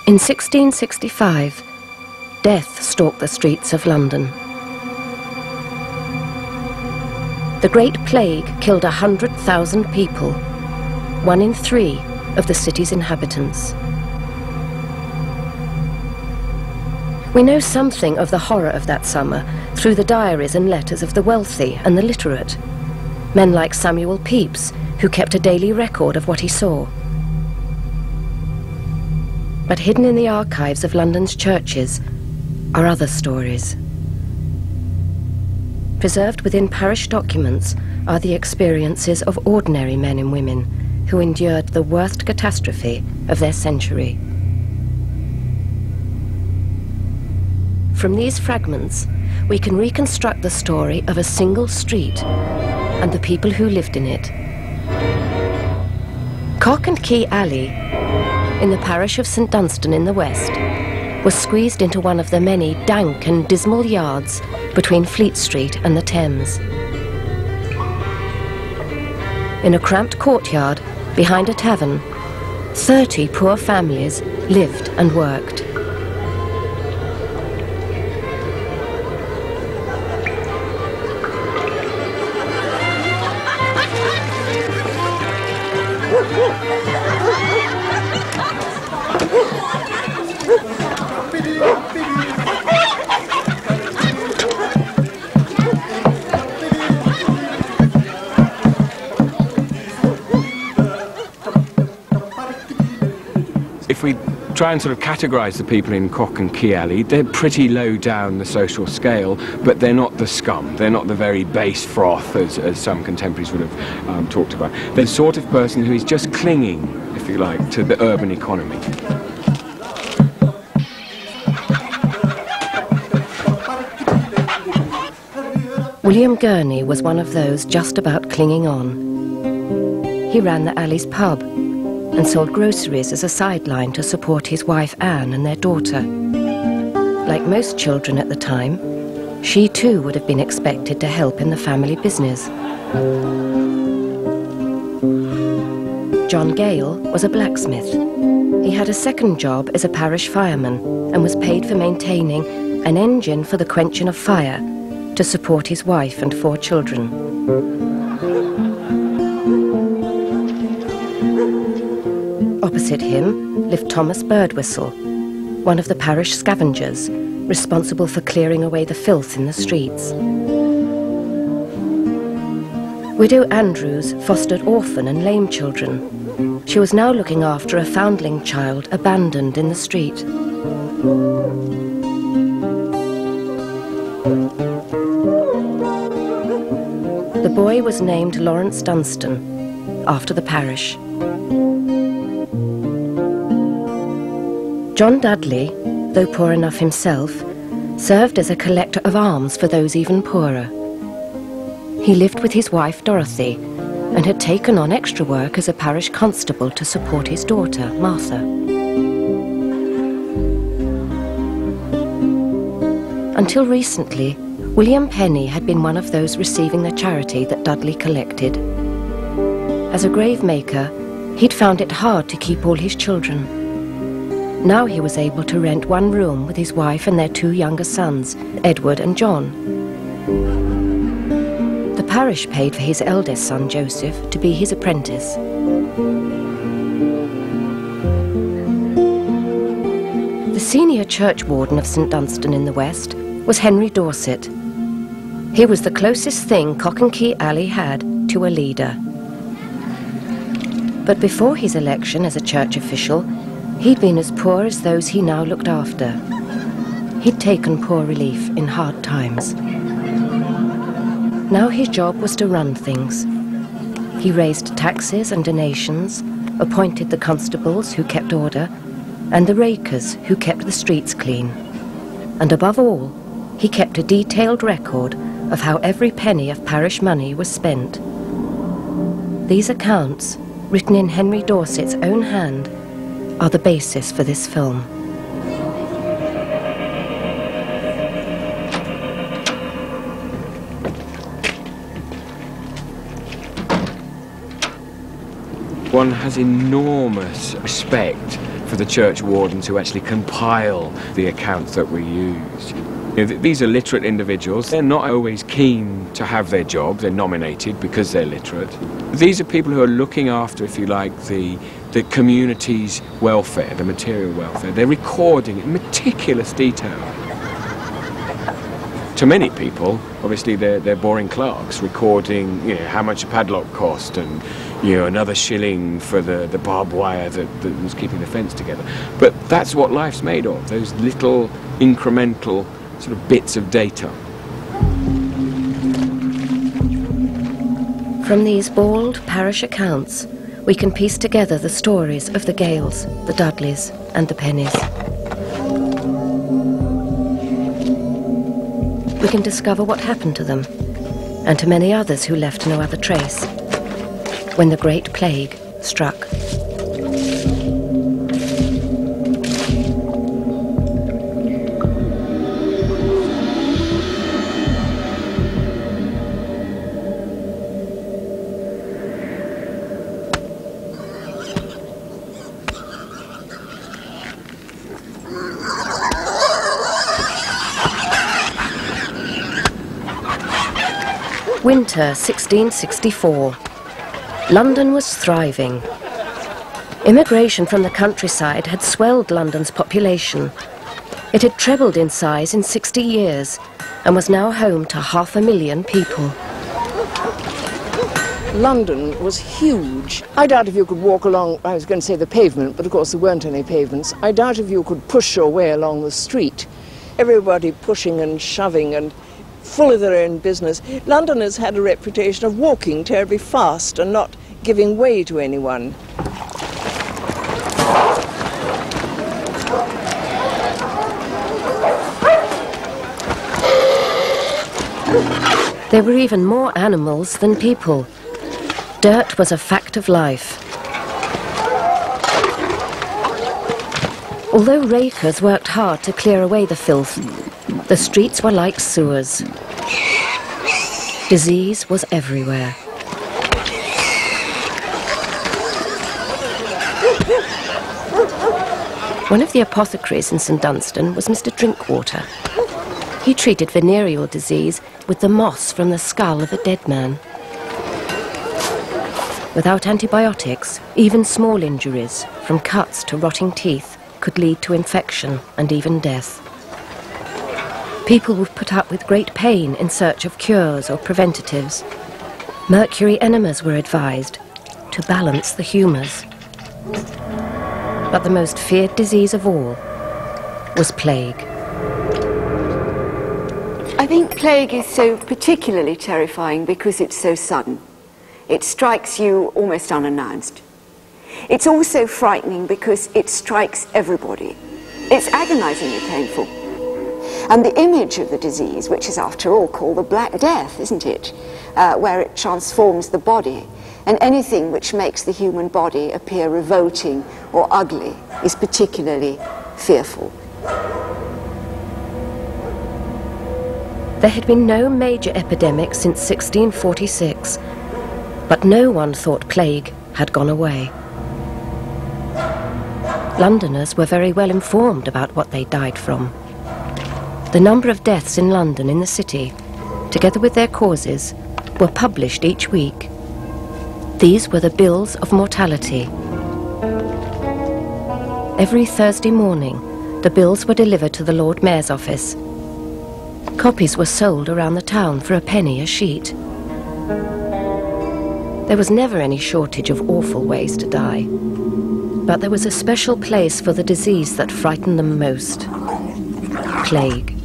In 1665, death stalked the streets of London. The Great Plague killed 100,000 people, 1 in 3 of the city's inhabitants. We know something of the horror of that summer through the diaries and letters of the wealthy and the literate, men like Samuel Pepys, who kept a daily record of what he saw. But hidden in the archives of London's churches are other stories. Preserved within parish documents are the experiences of ordinary men and women who endured the worst catastrophe of their century. From these fragments, we can reconstruct the story of a single street and the people who lived in it. Cock and Key Alley, in the parish of St Dunstan in the west, was squeezed into one of the many dank and dismal yards between Fleet Street and the Thames. In a cramped courtyard behind a tavern, 30 poor families lived and worked. If we try and sort of categorise the people in Cock and Key Alley, they're pretty low down the social scale, but they're not the scum. They're not the very base froth, as some contemporaries would have talked about. They're the sort of person who is just clinging, if you like, to the urban economy. William Gurney was one of those just about clinging on. He ran the Alley's pub and sold groceries as a sideline to support his wife Anne and their daughter. Like most children at the time, she too would have been expected to help in the family business. John Gale was a blacksmith. He had a second job as a parish fireman and was paid for maintaining an engine for the quenching of fire to support his wife and 4 children. Opposite him lived Thomas Birdwhistle, one of the parish scavengers, responsible for clearing away the filth in the streets. Widow Andrews fostered orphan and lame children. She was now looking after a foundling child abandoned in the street. The boy was named Lawrence Dunstan, after the parish. John Dudley, though poor enough himself, served as a collector of alms for those even poorer. He lived with his wife Dorothy and had taken on extra work as a parish constable to support his daughter, Martha. Until recently, William Penny had been one of those receiving the charity that Dudley collected. As a grave maker, he'd found it hard to keep all his children. Now he was able to rent 1 room with his wife and their 2 younger sons, Edward and John. The parish paid for his eldest son, Joseph, to be his apprentice. The senior church warden of St Dunstan in the West was Henry Dorset. He was the closest thing Cock and Key Alley had to a leader. But before his election as a church official, He'd been as poor as those he now looked after. He'd taken poor relief in hard times. Now his job was to run things. He raised taxes and donations, appointed the constables who kept order, and the rakers who kept the streets clean. And above all, he kept a detailed record of how every penny of parish money was spent. These accounts, written in Henry Dorset's own hand, are the basis for this film. One has enormous respect for the church wardens who actually compile the accounts that we use. You know, these are literate individuals. They're not always keen to have their job. They're nominated because they're literate. These are people who are looking after, if you like, the community's welfare, the material welfare. They're recording in meticulous detail. To many people, obviously, they're boring clerks recording, you know, how much a padlock cost and, you know, another shilling for the barbed wire that was keeping the fence together. But that's what life's made of, those little incremental sort of bits of data. From these bald parish accounts, we can piece together the stories of the Gales, the Dudleys, and the Pennies. We can discover what happened to them, and to many others who left no other trace, when the Great Plague struck. Winter 1664. London was thriving. Immigration from the countryside had swelled London's population. It had trebled in size in 60 years and was now home to 500,000 people. London was huge. I doubt if you could walk along, I was going to say the pavement, but of course there weren't any pavements. I doubt if you could push your way along the street. Everybody pushing and shoving and full of their own business. Londoners had a reputation of walking terribly fast and not giving way to anyone. There were even more animals than people. Dirt was a fact of life. Although rakers worked hard to clear away the filth, the streets were like sewers. Disease was everywhere. One of the apothecaries in St Dunstan was Mr Drinkwater. He treated venereal disease with the moss from the skull of a dead man. Without antibiotics, even small injuries, from cuts to rotting teeth, could lead to infection and even death. People would put up with great pain in search of cures or preventatives. Mercury enemas were advised to balance the humours. But the most feared disease of all was plague. I think plague is so particularly terrifying because it's so sudden. It strikes you almost unannounced. It's also frightening because it strikes everybody. It's agonizingly painful. And the image of the disease, which is after all called the Black Death, isn't it? Where it transforms the body. And anything which makes the human body appear revolting or ugly is particularly fearful. There had been no major epidemic since 1646, but no one thought plague had gone away. Londoners were very well informed about what they died from. The number of deaths in London in the city, together with their causes, were published each week. These were the bills of mortality. Every Thursday morning, the bills were delivered to the Lord Mayor's office. Copies were sold around the town for a penny a sheet. There was never any shortage of awful ways to die. But there was a special place for the disease that frightened them most: plague.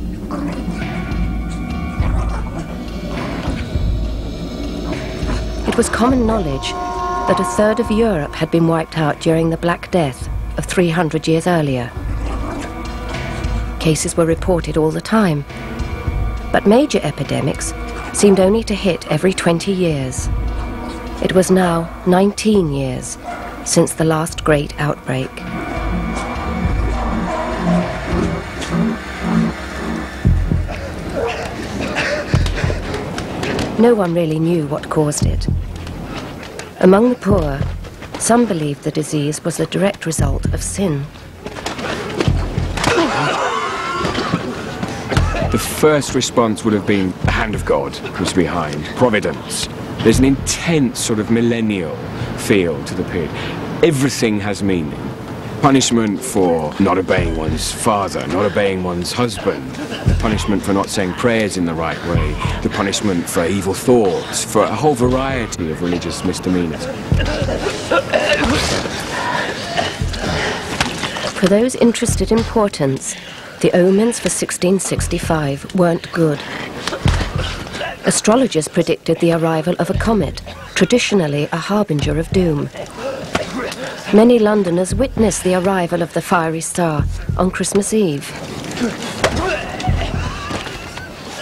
It was common knowledge that a third of Europe had been wiped out during the Black Death of 300 years earlier. Cases were reported all the time, but major epidemics seemed only to hit every 20 years. It was now 19 years since the last great outbreak. No one really knew what caused it. Among the poor, some believed the disease was the direct result of sin. The first response would have been the hand of God was behind, providence. There's an intense sort of millennial feel to the period. Everything has meaning. Punishment for not obeying one's father, not obeying one's husband, the punishment for not saying prayers in the right way, the punishment for evil thoughts, for a whole variety of religious misdemeanors. For those interested in portents, the omens for 1665 weren't good. Astrologers predicted the arrival of a comet, traditionally a harbinger of doom. Many Londoners witnessed the arrival of the fiery star on Christmas Eve.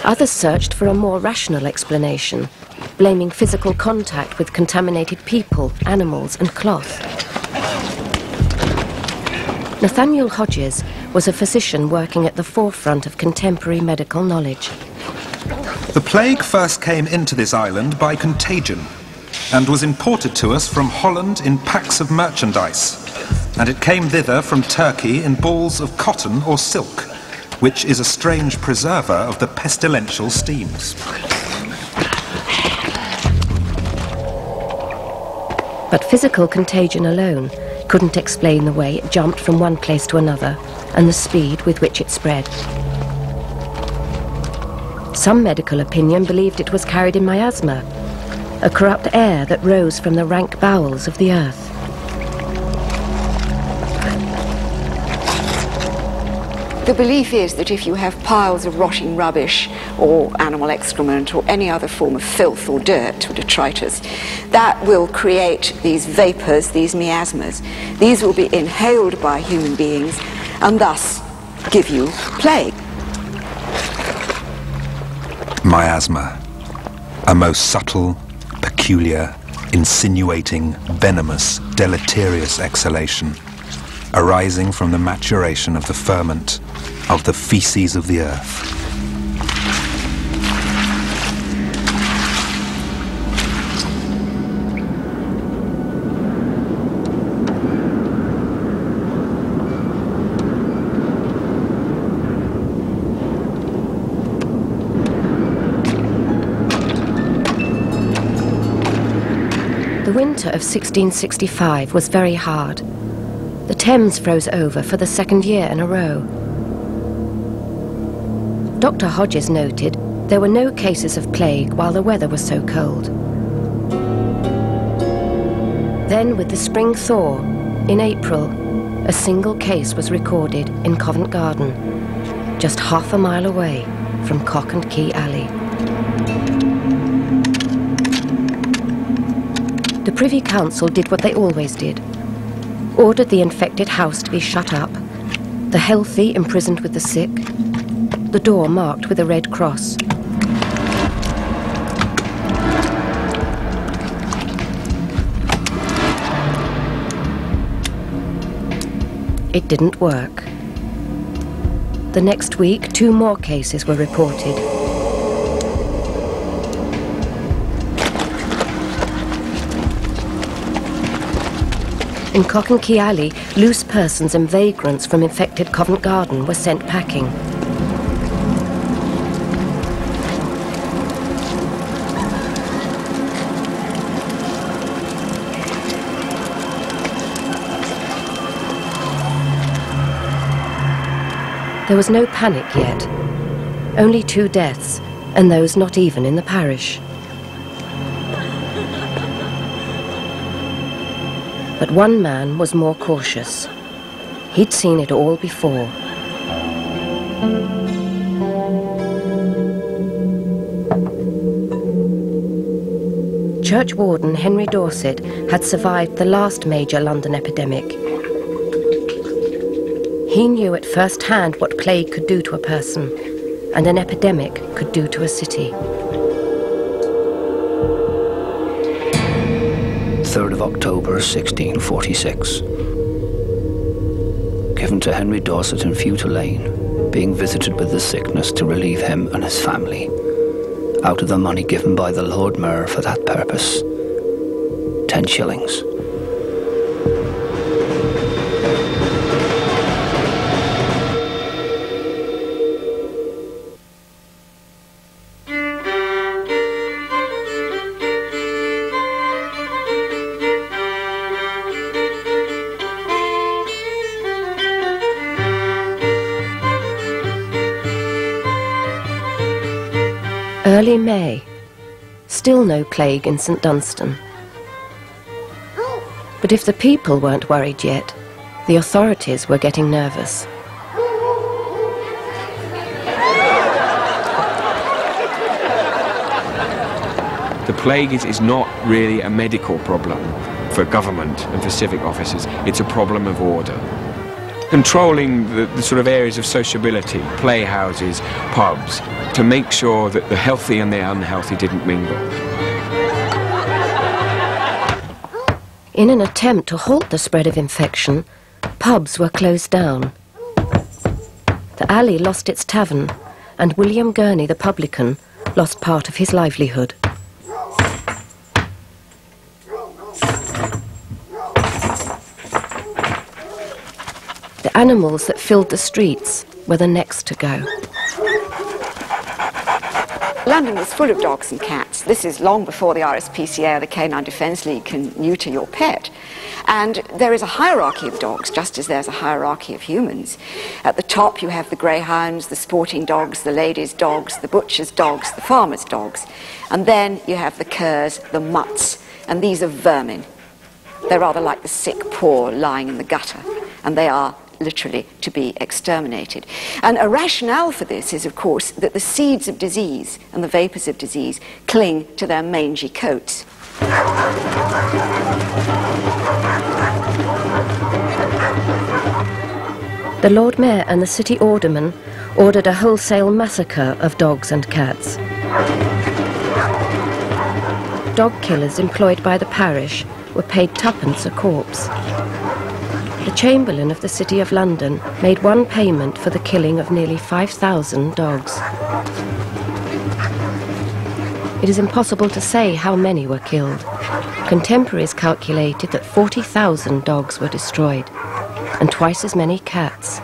Others searched for a more rational explanation, blaming physical contact with contaminated people, animals, and cloth. Nathaniel Hodges was a physician working at the forefront of contemporary medical knowledge. The plague first came into this island by contagion and was imported to us from Holland in packs of merchandise, and it came thither from Turkey in balls of cotton or silk, which is a strange preserver of the pestilential steams. But physical contagion alone couldn't explain the way it jumped from one place to another and the speed with which it spread. Some medical opinion believed it was carried in miasma, a corrupt air that rose from the rank bowels of the earth. The belief is that if you have piles of rotting rubbish or animal excrement or any other form of filth or dirt or detritus, that will create these vapors, these miasmas. These will be inhaled by human beings and thus give you plague. Miasma, a most subtle, peculiar, insinuating, venomous, deleterious exhalation, arising from the maturation of the ferment of the feces of the earth. The winter of 1665 was very hard. The Thames froze over for the second year in a row. Dr. Hodges noted there were no cases of plague while the weather was so cold. Then, with the spring thaw, in April, a single case was recorded in Covent Garden, just half a mile away from Cock and Key Alley. The Privy Council did what they always did, ordered the infected house to be shut up, the healthy imprisoned with the sick, the door marked with a red cross. It didn't work. The next week, 2 more cases were reported. In Cock and Key Alley, loose persons and vagrants from infected Covent Garden were sent packing. There was no panic yet. Only 2 deaths, and those not even in the parish. But one man was more cautious. He'd seen it all before. Churchwarden Henry Dorset had survived the last major London epidemic. He knew at first hand what plague could do to a person, and an epidemic could do to a city. 3rd of October 1646. Given to Henry Dorset in Fewter Lane, being visited with the sickness to relieve him and his family, out of the money given by the Lord Mayor for that purpose, 10 shillings. Early May. Still no plague in St Dunstan. But if the people weren't worried yet, the authorities were getting nervous. The plague is not really a medical problem for government and for civic officers. It's a problem of order. Controlling the sort of areas of sociability, playhouses, pubs, to make sure that the healthy and the unhealthy didn't mingle. In an attempt to halt the spread of infection, pubs were closed down. The alley lost its tavern, and William Gurney, the publican, lost part of his livelihood. The animals that filled the streets were the next to go. London was full of dogs and cats. This is long before the RSPCA or the Canine Defence League can neuter your pet. And there is a hierarchy of dogs, just as there's a hierarchy of humans. At the top you have the greyhounds, the sporting dogs, the ladies' dogs, the butcher's dogs, the farmer's dogs. And then you have the curs, the mutts, and these are vermin. They're rather like the sick poor lying in the gutter, and they are literally to be exterminated. And a rationale for this is, of course, that the seeds of disease and the vapours of disease cling to their mangy coats. The Lord Mayor and the city alderman ordered a wholesale massacre of dogs and cats. Dog killers employed by the parish were paid twopence a corpse. The Chamberlain of the City of London made one payment for the killing of nearly 5,000 dogs. It is impossible to say how many were killed. Contemporaries calculated that 40,000 dogs were destroyed, and twice as many cats.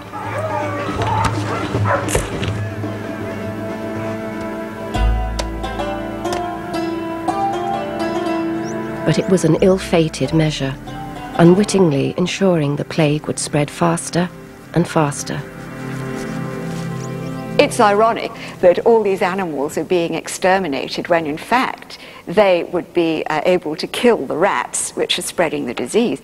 But it was an ill-fated measure, unwittingly ensuring the plague would spread faster and faster. It's ironic that all these animals are being exterminated when in fact they would be able to kill the rats which are spreading the disease.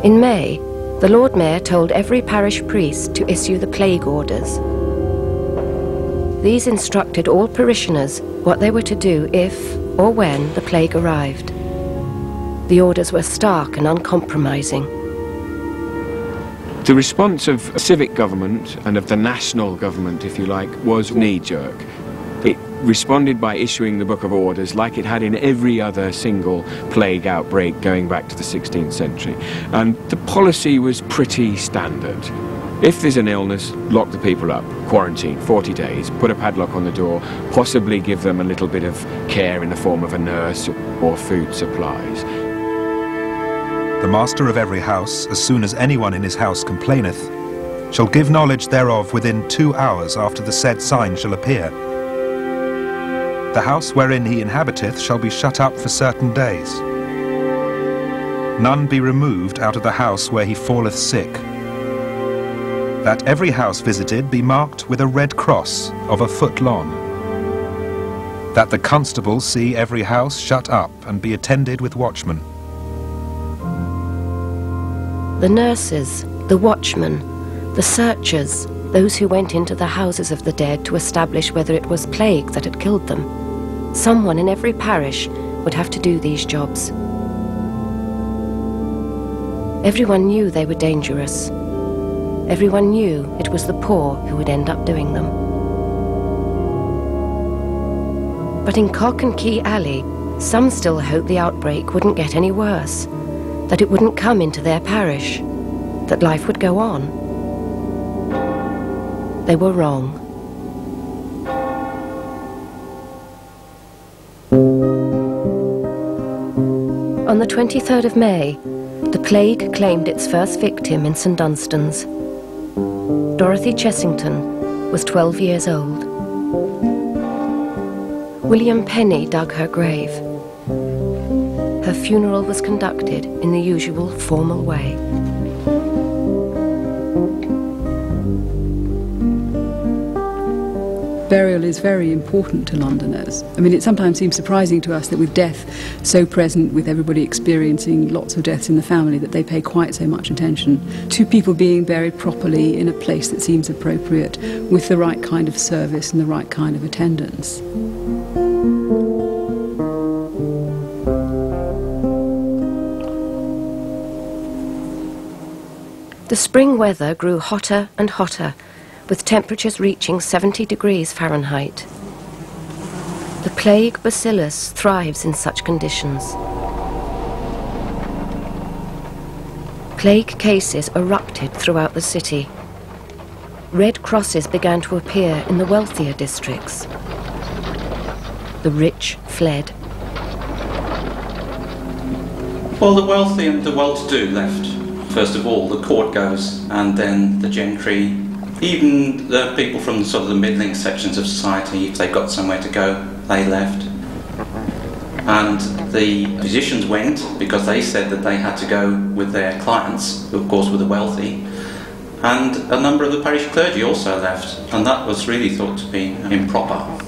In May, the Lord Mayor told every parish priest to issue the plague orders. These instructed all parishioners what they were to do if or when the plague arrived. The orders were stark and uncompromising. The response of civic government and of the national government, if you like, was knee-jerk. It responded by issuing the Book of Orders like it had in every other single plague outbreak going back to the 16th century. And the policy was pretty standard. If there's an illness, lock the people up, quarantine, 40 days, put a padlock on the door, possibly give them a little bit of care in the form of a nurse or food supplies. The master of every house, as soon as anyone in his house complaineth, shall give knowledge thereof within 2 hours after the said sign shall appear. The house wherein he inhabiteth shall be shut up for certain days. None be removed out of the house where he falleth sick. that every house visited be marked with a red cross of a foot long, that the constables see every house shut up and be attended with watchmen. The nurses, the watchmen, the searchers, those who went into the houses of the dead to establish whether it was plague that had killed them. Someone in every parish would have to do these jobs. Everyone knew they were dangerous. Everyone knew it was the poor who would end up doing them. But in Cock and Key Alley, some still hoped the outbreak wouldn't get any worse, that it wouldn't come into their parish, that life would go on. They were wrong. On the 23rd of May, the plague claimed its first victim in St Dunstan's. Dorothy Chessington was 12 years old. William Penny dug her grave. Her funeral was conducted in the usual formal way. Burial is very important to Londoners. I mean, it sometimes seems surprising to us that with death so present, with everybody experiencing lots of deaths in the family, that they pay quite so much attention to people being buried properly in a place that seems appropriate, with the right kind of service and the right kind of attendance. The spring weather grew hotter and hotter, with temperatures reaching 70 degrees Fahrenheit. The plague bacillus thrives in such conditions. Plague cases erupted throughout the city. Red crosses began to appear in the wealthier districts. The rich fled. Well, the wealthy and the well-to-do left. First of all, the court goes, and then the gentry. Even the people from sort of the middling sections of society, if they got somewhere to go, they left. And the physicians went because they said that they had to go with their clients, who of course were the wealthy. And a number of the parish clergy also left, and that was really thought to be improper.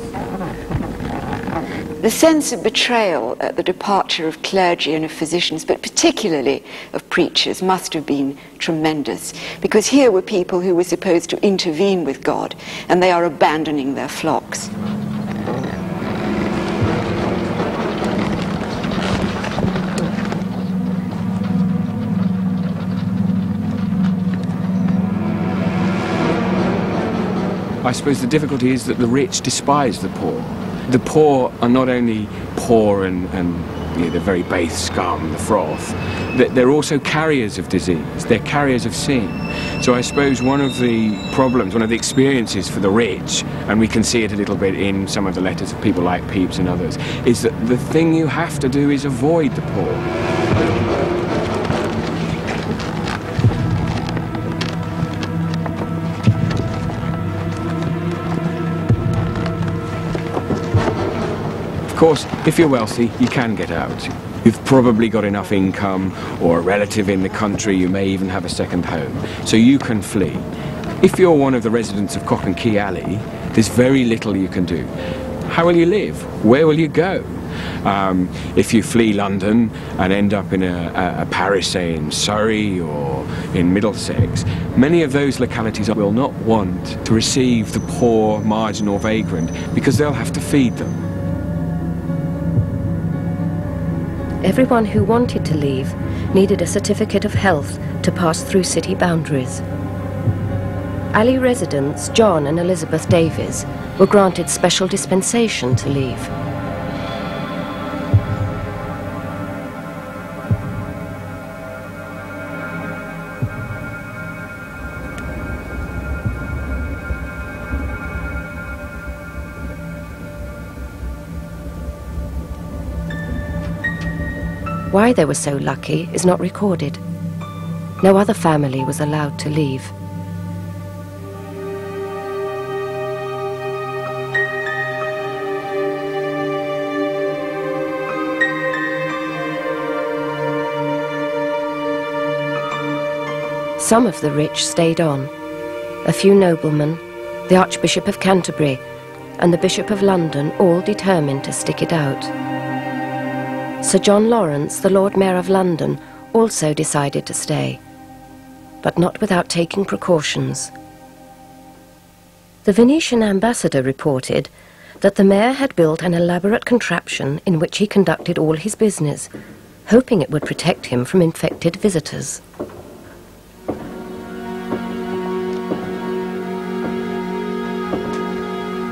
The sense of betrayal at the departure of clergy and of physicians, but particularly of preachers, must have been tremendous, because here were people who were supposed to intervene with God, and they are abandoning their flocks. I suppose the difficulty is that the rich despise the poor. The poor are not only poor and you know, the very base scum, the froth, they're also carriers of disease, they're carriers of sin. So I suppose one of the problems, one of the experiences for the rich, and we can see it a little bit in some of the letters of people like Pepys and others, is that the thing you have to do is avoid the poor. Of course, if you're wealthy, you can get out. You've probably got enough income, or a relative in the country, you may even have a second home, so you can flee. If you're one of the residents of Cock and Key Alley, there's very little you can do. How will you live? Where will you go? If you flee London and end up in a parish, say in Surrey or in Middlesex, many of those localities will not want to receive the poor, marginal vagrant because they'll have to feed them. Everyone who wanted to leave needed a certificate of health to pass through city boundaries. Alley residents John and Elizabeth Davies were granted special dispensation to leave. Why they were so lucky is not recorded. No other family was allowed to leave. Some of the rich stayed on. a few noblemen, the Archbishop of Canterbury, and the Bishop of London all determined to stick it out. Sir John Lawrence, the Lord Mayor of London, also decided to stay, but not without taking precautions. The Venetian ambassador reported that the mayor had built an elaborate contraption in which he conducted all his business, hoping it would protect him from infected visitors.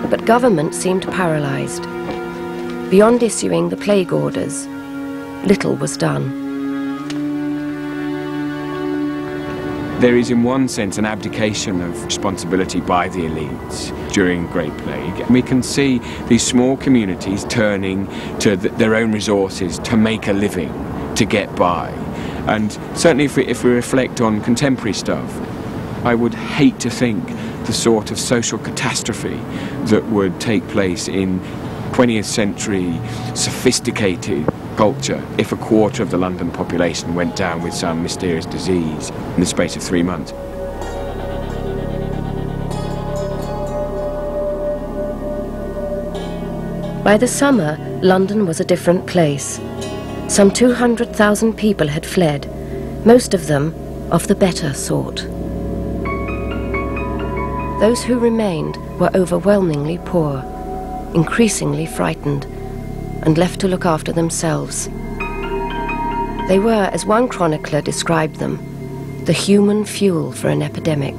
But government seemed paralysed. Beyond issuing the plague orders, little was done. There is, in one sense, an abdication of responsibility by the elites during Great Plague. We can see these small communities turning to their own resources to make a living, to get by. And certainly if we reflect on contemporary stuff, I would hate to think the sort of social catastrophe that would take place in 20th century sophisticated culture if a quarter of the London population went down with some mysterious disease in the space of 3 months. By the summer, London was a different place. Some 200,000 people had fled, most of them of the better sort. Those who remained were overwhelmingly poor, increasingly frightened, and left to look after themselves. They were, as one chronicler described them, the human fuel for an epidemic.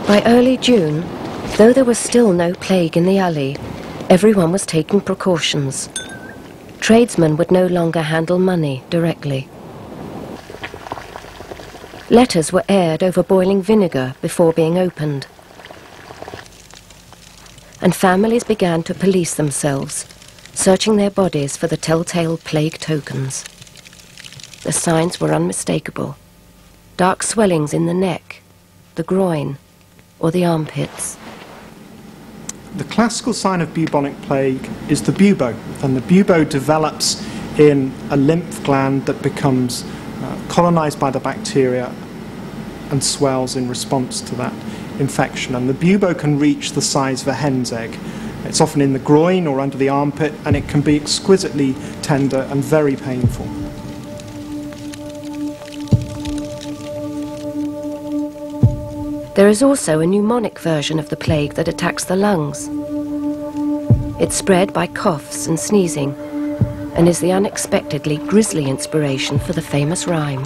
By early June, though there was still no plague in the alley, everyone was taking precautions. Tradesmen would no longer handle money directly. Letters were aired over boiling vinegar before being opened. And families began to police themselves, searching their bodies for the telltale plague tokens. The signs were unmistakable. Dark swellings in the neck, the groin, or the armpits. The classical sign of bubonic plague is the bubo, and the bubo develops in a lymph gland that becomes colonized by the bacteria and swells in response to that infection. And the bubo can reach the size of a hen's egg. It's often in the groin or under the armpit, and it can be exquisitely tender and very painful. There is also a pneumonic version of the plague that attacks the lungs. It's spread by coughs and sneezing, and is the unexpectedly grisly inspiration for the famous rhyme.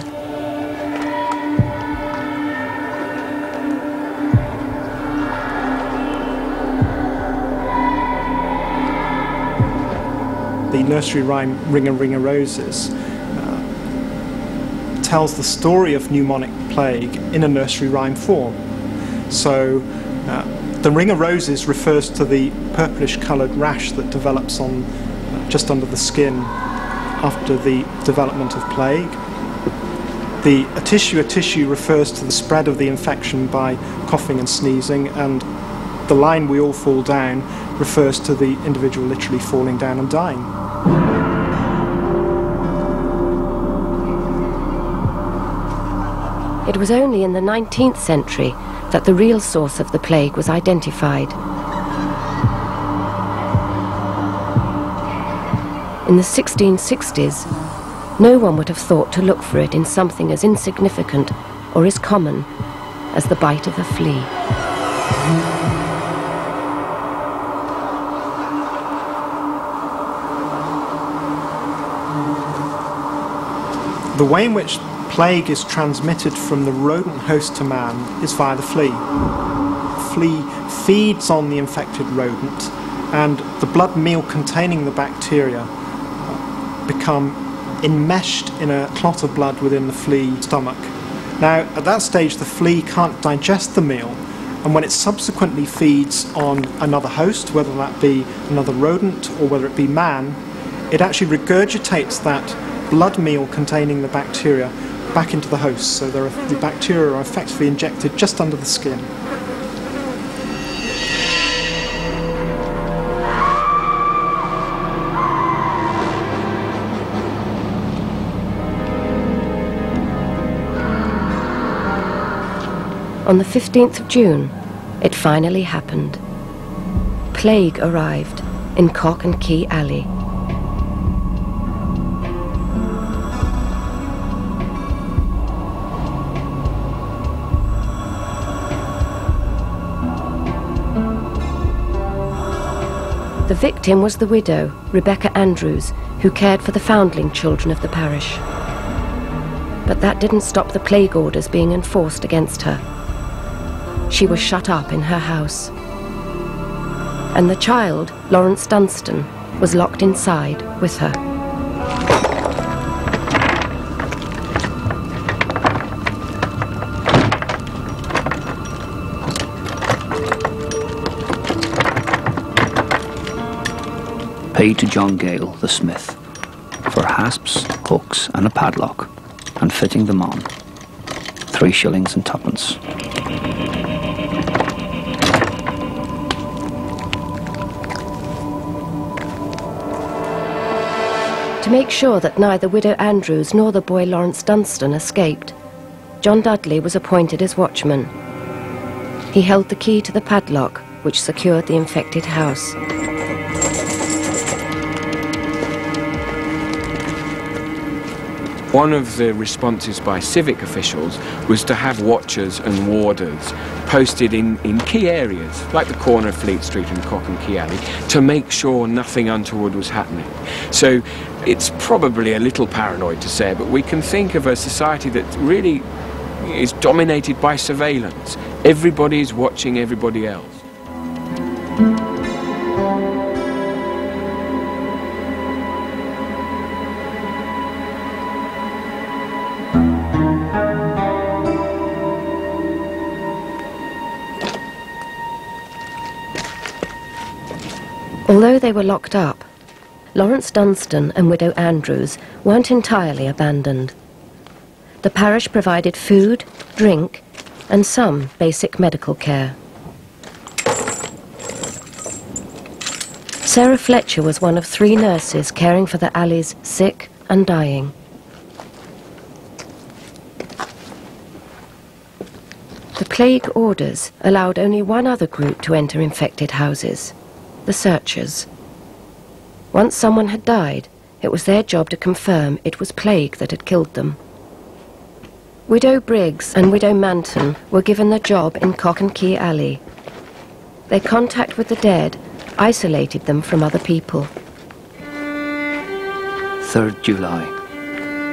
The nursery rhyme Ring a Ring a Roses tells the story of pneumonic plague in a nursery rhyme form. So the ring of roses refers to the purplish coloured rash that develops on just under the skin after the development of plague. The a tissue refers to the spread of the infection by coughing and sneezing, and the line we all fall down refers to the individual literally falling down and dying. It was only in the 19th century that the real source of the plague was identified. In the 1660s, no one would have thought to look for it in something as insignificant or as common as the bite of a flea. The way in which plague is transmitted from the rodent host to man is via the flea. The flea feeds on the infected rodent, and the blood meal containing the bacteria become enmeshed in a clot of blood within the flea's stomach. Now, at that stage, the flea can't digest the meal, and when it subsequently feeds on another host, whether that be another rodent or whether it be man, it actually regurgitates that blood meal containing the bacteria back into the host, so the bacteria are effectively injected just under the skin. On the 15th of June, it finally happened. Plague arrived in Cock and Key Alley. The victim was the widow, Rebecca Andrews, who cared for the foundling children of the parish. But that didn't stop the plague orders being enforced against her. She was shut up in her house. And the child, Lawrence Dunstan, was locked inside with her. Paid to John Gale, the smith, for hasps, hooks and a padlock, and fitting them on, 3 shillings and 2pence. To make sure that neither Widow Andrews nor the boy Lawrence Dunstan escaped, John Dudley was appointed as watchman. He held the key to the padlock which secured the infected house. One of the responses by civic officials was to have watchers and warders posted in key areas, like the corner of Fleet Street and Cock and Key Alley, to make sure nothing untoward was happening. So it's probably a little paranoid to say, but we can think of a society that really is dominated by surveillance. Everybody is watching everybody else. Although they were locked up, Lawrence Dunstan and Widow Andrews weren't entirely abandoned. The parish provided food, drink, and some basic medical care. Sarah Fletcher was one of 3 nurses caring for the alley's sick and dying. The plague orders allowed only one other group to enter infected houses: the searchers. Once someone had died, it was their job to confirm it was plague that had killed them. Widow Briggs and Widow Manton were given the job in Cock and Key Alley. Their contact with the dead isolated them from other people. 3rd July.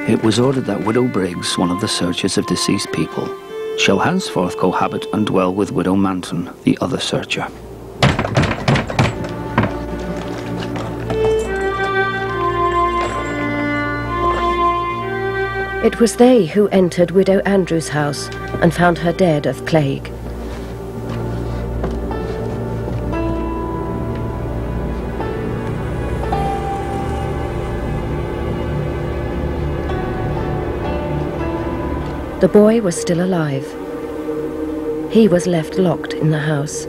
It was ordered that Widow Briggs, one of the searchers of deceased people, shall henceforth cohabit and dwell with Widow Manton, the other searcher. It was they who entered Widow Andrews' house and found her dead of plague. The boy was still alive. He was left locked in the house.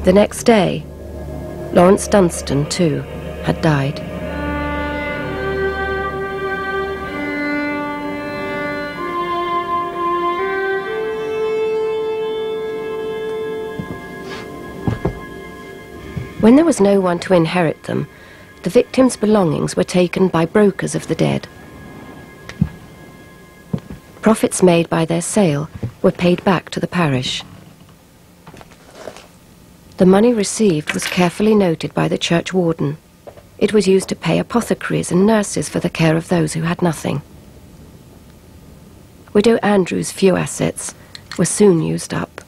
The next day, Lawrence Dunstan, too, had died. When there was no one to inherit them, the victims' belongings were taken by brokers of the dead. Profits made by their sale were paid back to the parish. The money received was carefully noted by the church warden. It was used to pay apothecaries and nurses for the care of those who had nothing. Widow Andrews' few assets were soon used up.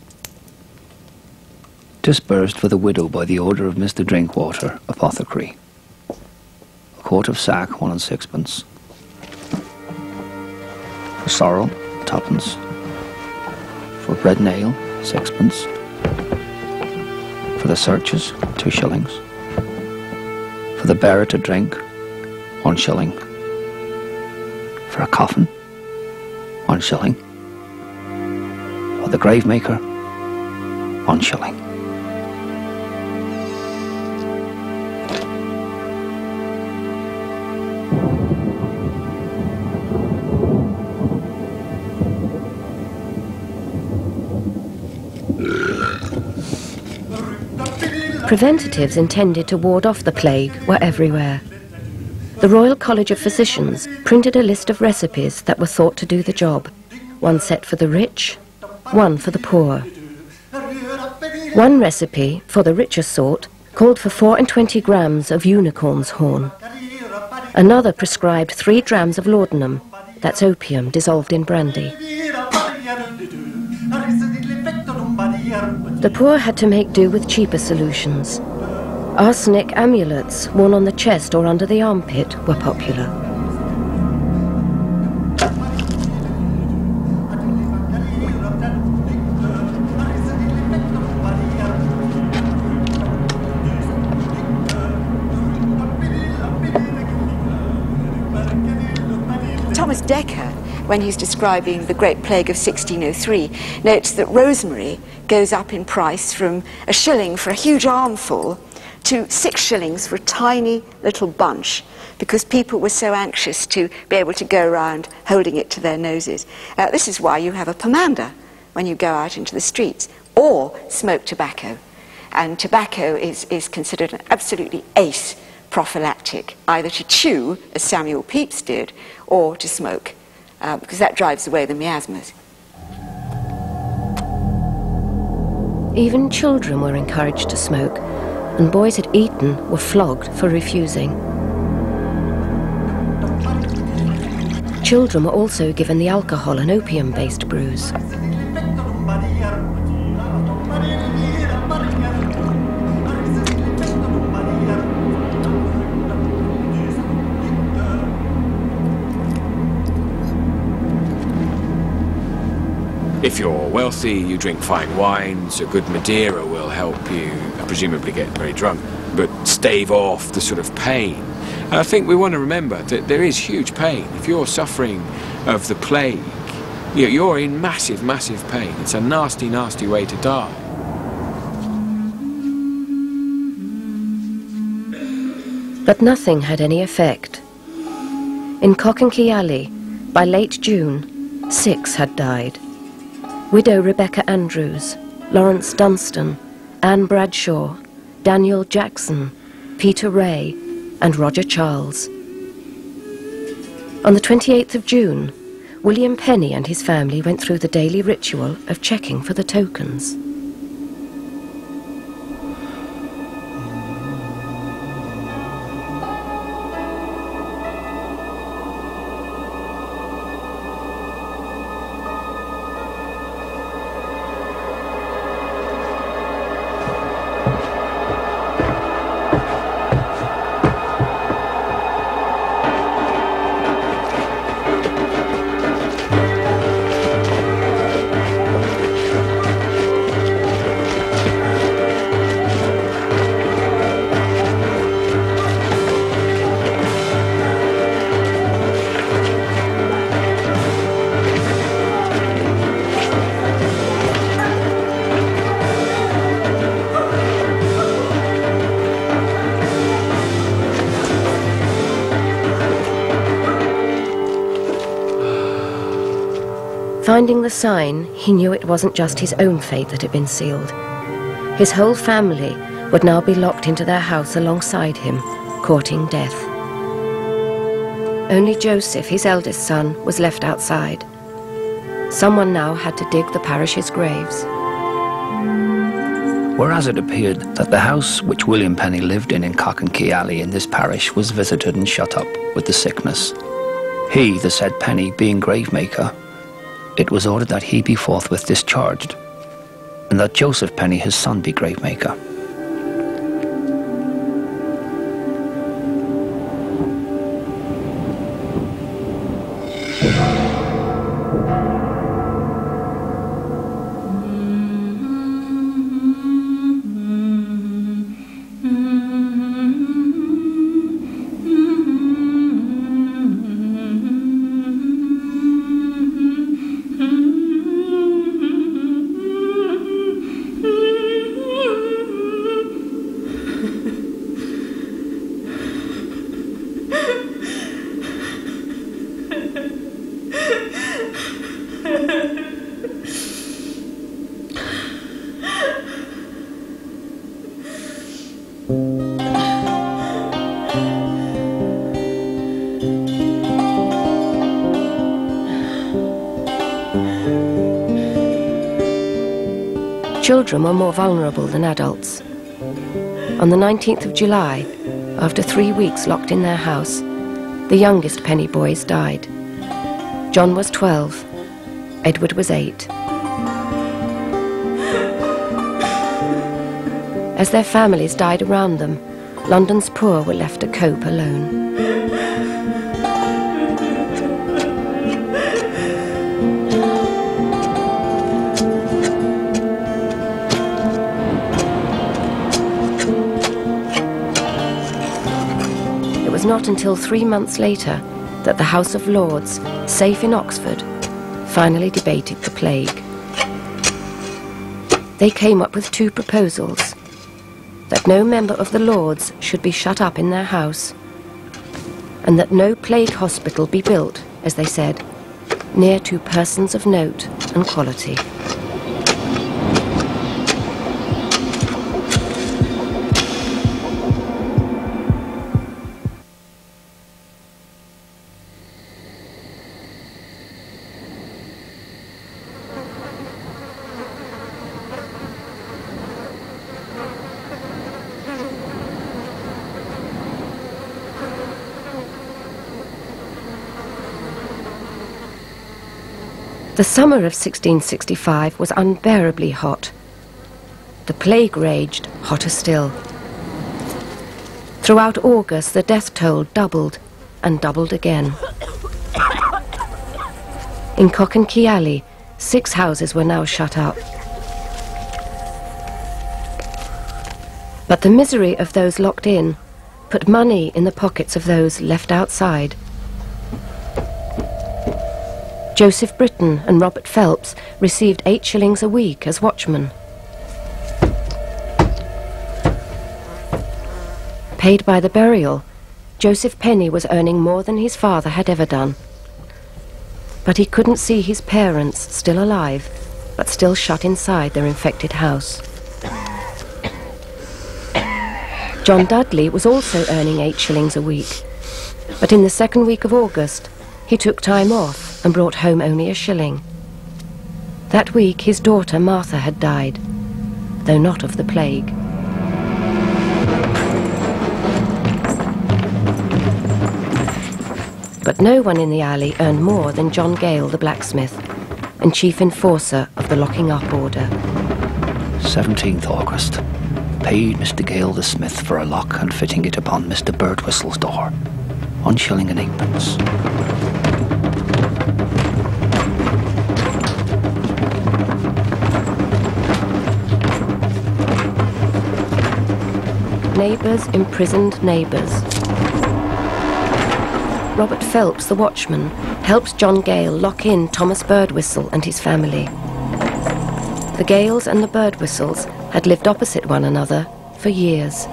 Disbursed for the widow by the order of Mr. Drinkwater, apothecary. A quart of sack, 1 6d. For sorrel, 2d. For bread and ale, 6d. For the searchers, 2 shillings. For the bearer to drink, 1 shilling. For a coffin, 1 shilling. For the grave maker, 1 shilling. Preventatives intended to ward off the plague were everywhere. The Royal College of Physicians printed a list of recipes that were thought to do the job. 1 set for the rich, 1 for the poor. One recipe, for the richer sort, called for 24 grams of unicorn's horn. Another prescribed 3 drams of laudanum, that's opium dissolved in brandy. The poor had to make do with cheaper solutions. Arsenic amulets worn on the chest or under the armpit were popular. Thomas Dekker, when he's describing the Great Plague of 1603, notes that rosemary goes up in price from 1 shilling for a huge armful to 6 shillings for a tiny little bunch, because people were so anxious to be able to go around holding it to their noses. This is why you have a pomander when you go out into the streets, or smoke tobacco. And tobacco is considered an absolutely ace prophylactic, either to chew, as Samuel Pepys did, or to smoke, because that drives away the miasmas. Even children were encouraged to smoke, and boys at Eton were flogged for refusing. Children were also given the alcohol and opium-based brews. If you're wealthy, you drink fine wines, a good Madeira will help you presumably get very drunk, but stave off the sort of pain. And I think we want to remember that there is huge pain. If you're suffering of the plague, you're in massive, massive pain. It's a nasty, nasty way to die. But nothing had any effect. In Cockenquay Alley, by late June, 6 had died. Widow Rebecca Andrews, Lawrence Dunstan, Anne Bradshaw, Daniel Jackson, Peter Ray, and Roger Charles. On the 28th of June, William Penny and his family went through the daily ritual of checking for the tokens. Finding the sign, he knew it wasn't just his own fate that had been sealed. His whole family would now be locked into their house alongside him, courting death. Only Joseph, his eldest son, was left outside. Someone now had to dig the parish's graves. Whereas it appeared that the house which William Penny lived in Cockenquay Alley in this parish was visited and shut up with the sickness, he, the said Penny, being gravemaker, it was ordered that he be forthwith discharged, and that Joseph Penny, his son, be gravemaker. Children were more vulnerable than adults. On the 19th of July, after 3 weeks locked in their house, the youngest Penny boys died. John was 12, Edward was 8. As their families died around them, London's poor were left to cope alone. It was not until 3 months later that the House of Lords, safe in Oxford, finally debated the plague. They came up with 2 proposals: that no member of the Lords should be shut up in their house, and that no plague hospital be built, as they said, near to persons of note and quality. The summer of 1665 was unbearably hot. The plague raged hotter still. Throughout August, the death toll doubled and doubled again. In Cock and Key Alley, 6 houses were now shut up. But the misery of those locked in put money in the pockets of those left outside. Joseph Britton and Robert Phelps received 8 shillings a week as watchmen. Paid by the burial, Joseph Penny was earning more than his father had ever done. But he couldn't see his parents still alive, but still shut inside their infected house. John Dudley was also earning 8 shillings a week, but in the second week of August, he took time off and brought home only a shilling. That week his daughter Martha had died, though not of the plague. But no one in the alley earned more than John Gale the blacksmith and chief enforcer of the locking up order. 17th August. Paid Mr. Gale the smith for a lock and fitting it upon Mr. Birdwhistle's door. 1 shilling and 8pence. Neighbours imprisoned neighbours. Robert Phelps, the watchman, helped John Gale lock in Thomas Birdwhistle and his family. The Gales and the Birdwhistles had lived opposite one another for years.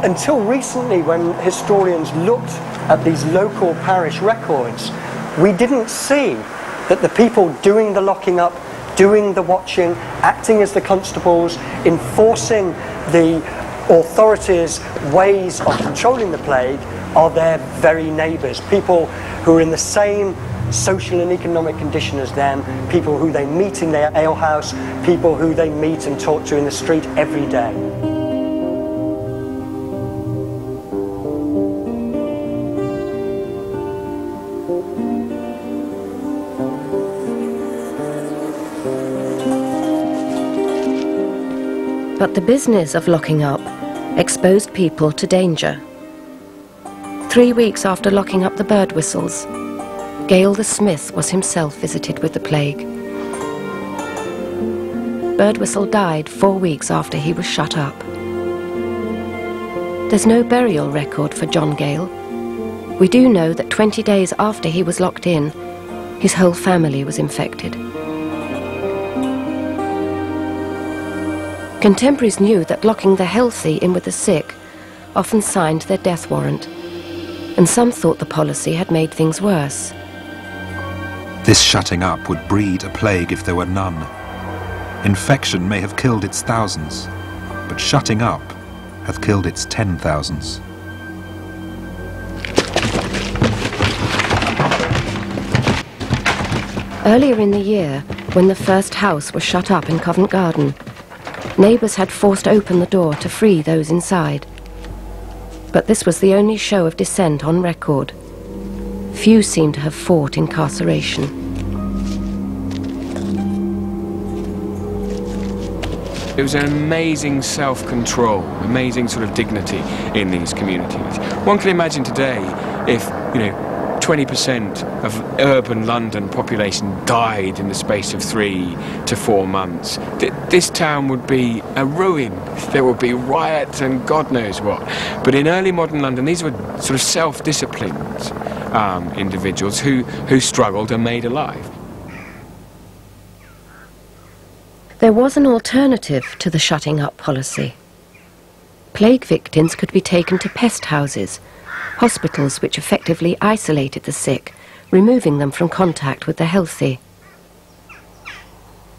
Until recently, when historians looked at these local parish records, we didn't see that the people doing the locking up, doing the watching, acting as the constables, enforcing the authorities' ways of controlling the plague are their very neighbours, people who are in the same social and economic condition as them, people who they meet in their alehouse, people who they meet and talk to in the street every day. But the business of locking up exposed people to danger. 3 weeks after locking up the Birdwhistles, Gale the smith was himself visited with the plague. Birdwhistle died 4 weeks after he was shut up. There's no burial record for John Gale. We do know that 20 days after he was locked in, his whole family was infected. Contemporaries knew that locking the healthy in with the sick often signed their death warrant, and some thought the policy had made things worse. This shutting up would breed a plague if there were none. Infection may have killed its thousands, but shutting up hath killed its 10,000s. Earlier in the year, when the first house was shut up in Covent Garden, neighbours had forced open the door to free those inside. But this was the only show of dissent on record. Few seem to have fought incarceration. There was an amazing self-control, amazing sort of dignity in these communities. One can imagine today if, 20% of urban London population died in the space of 3 to 4 months. This town would be a ruin. There would be riots and God knows what. But in early modern London, these were sort of self-disciplined individuals who struggled and made a life. There was an alternative to the shutting up policy. Plague victims could be taken to pest houses, hospitals which effectively isolated the sick, removing them from contact with the healthy.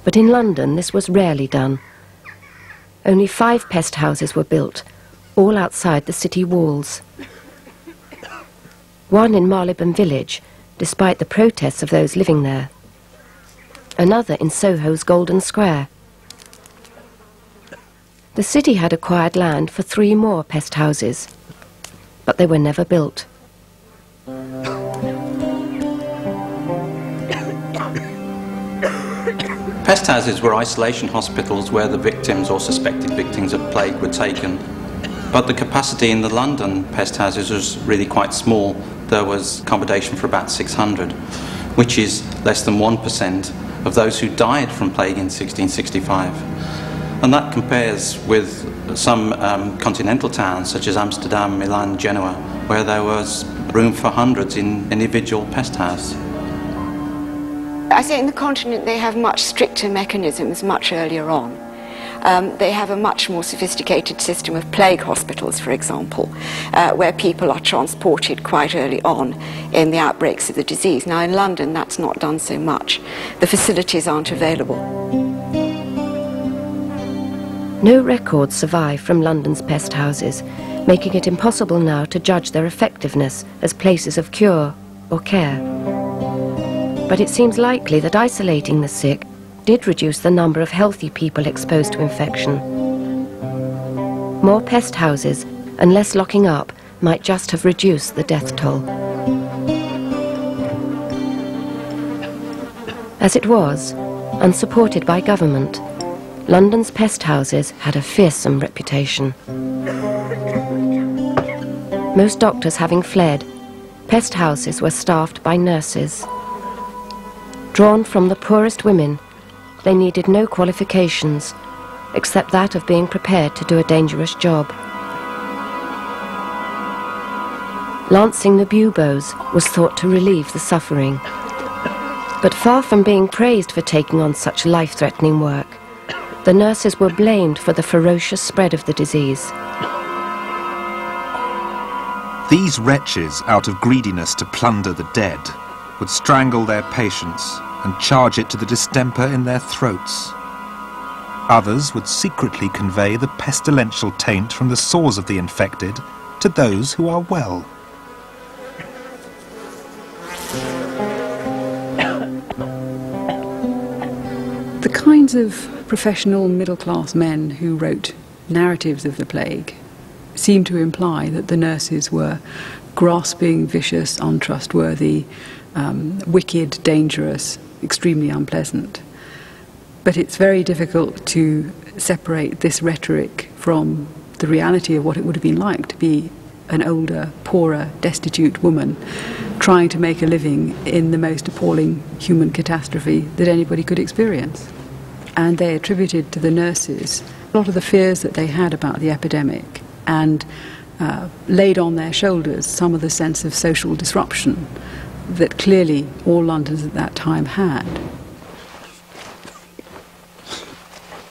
But in London this was rarely done. Only 5 pest houses were built, all outside the city walls. One in Marylebone Village, despite the protests of those living there. Another in Soho's Golden Square. The city had acquired land for 3 more pest houses, but they were never built. Pest houses were isolation hospitals where the victims or suspected victims of plague were taken. But the capacity in the London pest houses was really quite small. There was accommodation for about 600, which is less than 1% of those who died from plague in 1665. And that compares with some continental towns such as Amsterdam, Milan, Genoa, where there was room for hundreds in individual pest houses. I say in the continent they have much stricter mechanisms much earlier on. They have a much more sophisticated system of plague hospitals, for example, where people are transported quite early on in the outbreaks of the disease. Now in London that's not done so much. The facilities aren't available. No records survive from London's pest houses, making it impossible now to judge their effectiveness as places of cure or care. But it seems likely that isolating the sick did reduce the number of healthy people exposed to infection. More pest houses and less locking up might just have reduced the death toll. As it was, unsupported by government, London's pest houses had a fearsome reputation. Most doctors having fled, pest houses were staffed by nurses. Drawn from the poorest women, they needed no qualifications, except that of being prepared to do a dangerous job. Lancing the buboes was thought to relieve the suffering. But far from being praised for taking on such life-threatening work, the nurses were blamed for the ferocious spread of the disease. These wretches, out of greediness to plunder the dead, would strangle their patients and charge it to the distemper in their throats. Others would secretly convey the pestilential taint from the sores of the infected to those who are well. The kinds of professional middle-class men who wrote narratives of the plague seem to imply that the nurses were grasping, vicious, untrustworthy, wicked, dangerous, extremely unpleasant. But it's very difficult to separate this rhetoric from the reality of what it would have been like to be an older, poorer, destitute woman trying to make a living in the most appalling human catastrophe that anybody could experience. And they attributed to the nurses a lot of the fears that they had about the epidemic and laid on their shoulders some of the sense of social disruption that clearly all Londoners at that time had.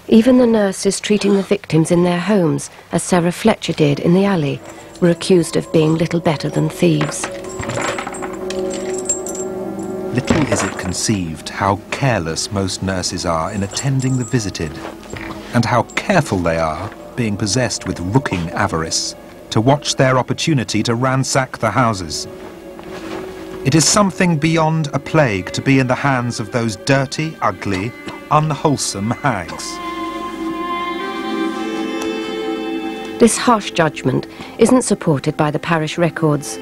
Even the nurses treating the victims in their homes, as Sarah Fletcher did in the alley, were accused of being little better than thieves. Little is it conceived how careless most nurses are in attending the visited, and how careful they are, being possessed with rooking avarice, to watch their opportunity to ransack the houses. It is something beyond a plague to be in the hands of those dirty, ugly, unwholesome hags. This harsh judgment isn't supported by the parish records.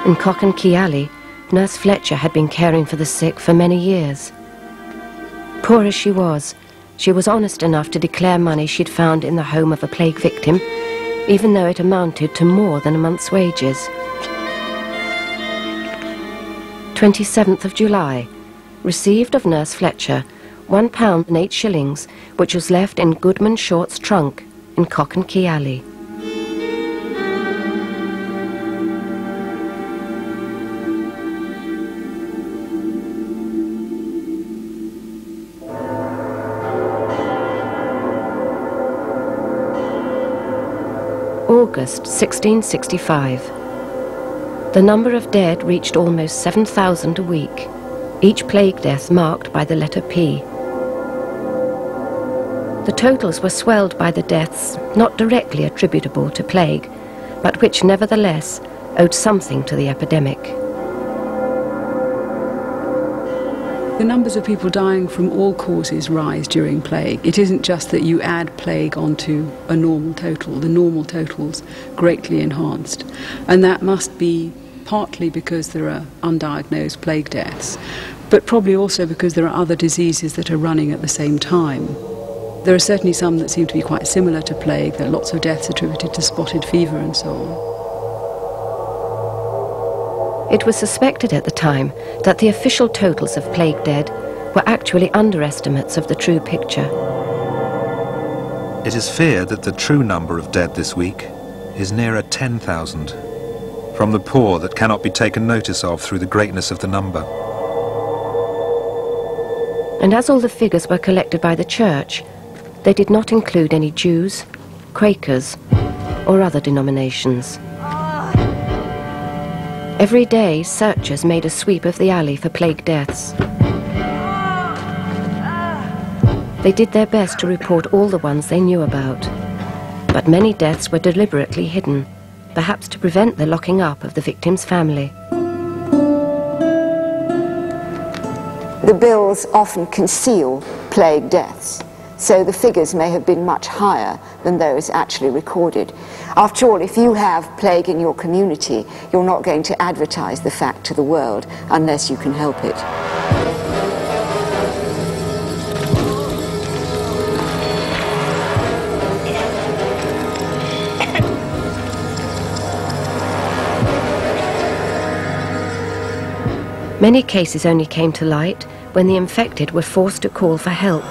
In Cock and Key Alley, Nurse Fletcher had been caring for the sick for many years. Poor as she was honest enough to declare money she'd found in the home of a plague victim, even though it amounted to more than a month's wages. 27th of July, received of Nurse Fletcher £1 and 8 shillings, which was left in Goodman Short's trunk in Cock and Key Alley. August 1665. The number of dead reached almost 7,000 a week, each plague death marked by the letter P. The totals were swelled by the deaths not directly attributable to plague, but which nevertheless owed something to the epidemic. The numbers of people dying from all causes rise during plague. It isn't just that you add plague onto a normal total. The normal total's greatly enhanced. And that must be partly because there are undiagnosed plague deaths, but probably also because there are other diseases that are running at the same time. There are certainly some that seem to be quite similar to plague. There are lots of deaths attributed to spotted fever and so on. It was suspected at the time that the official totals of plague dead were actually underestimates of the true picture. It is feared that the true number of dead this week is nearer 10,000, from the poor that cannot be taken notice of through the greatness of the number. And as all the figures were collected by the church, they did not include any Jews, Quakers, or other denominations. Every day, searchers made a sweep of the alley for plague deaths. They did their best to report all the ones they knew about, but many deaths were deliberately hidden, perhaps to prevent the locking up of the victim's family. The bills often conceal plague deaths, so the figures may have been much higher than those actually recorded. After all, if you have plague in your community, you're not going to advertise the fact to the world unless you can help it. Many cases only came to light when the infected were forced to call for help.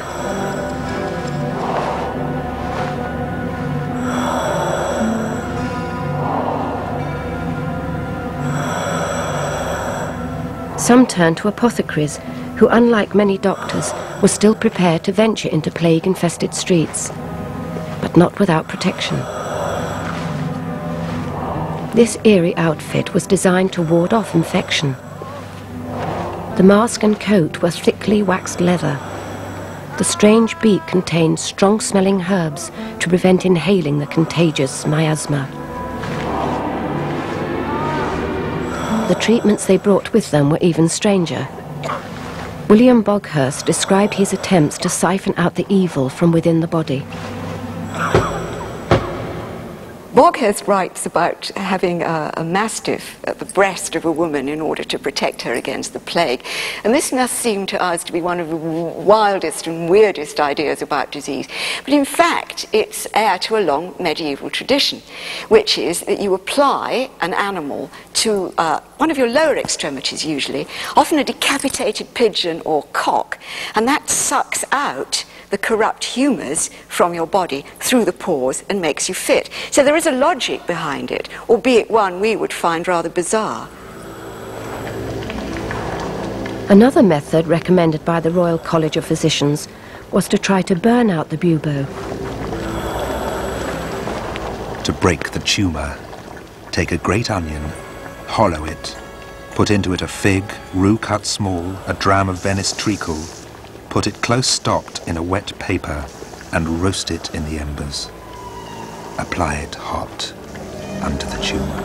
Some turned to apothecaries, who, unlike many doctors, were still prepared to venture into plague-infested streets, but not without protection. This eerie outfit was designed to ward off infection. The mask and coat were thickly waxed leather. The strange beak contained strong-smelling herbs to prevent inhaling the contagious miasma. The treatments they brought with them were even stranger. William Boghurst described his attempts to siphon out the evil from within the body. Boghurst writes about having a mastiff at the breast of a woman in order to protect her against the plague. And this must seem to us to be one of the wildest and weirdest ideas about disease. But in fact, it's heir to a long medieval tradition, which is that you apply an animal to one of your lower extremities usually, often a decapitated pigeon or cock, and that sucks out the corrupt humours from your body through the pores and makes you fit. So there is a logic behind it, albeit one we would find rather bizarre. Another method recommended by the Royal College of Physicians was to try to burn out the bubo. To break the tumour, take a great onion, hollow it, Put into it a fig, rue cut small, a dram of Venice treacle. Put it close stopped in a wet paper and roast it in the embers. Apply it hot under the tumour.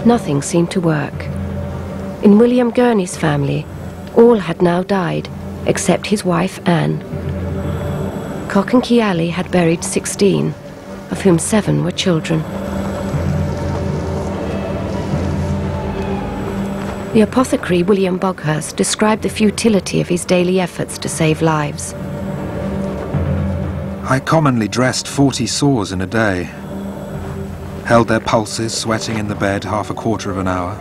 Nothing seemed to work. In William Gurney's family, all had now died, except his wife Anne. Cock and Key Alley had buried 16, of whom 7 were children. The apothecary William Boghurst described the futility of his daily efforts to save lives. I commonly dressed 40 sores in a day, held their pulses sweating in the bed half a quarter of an hour.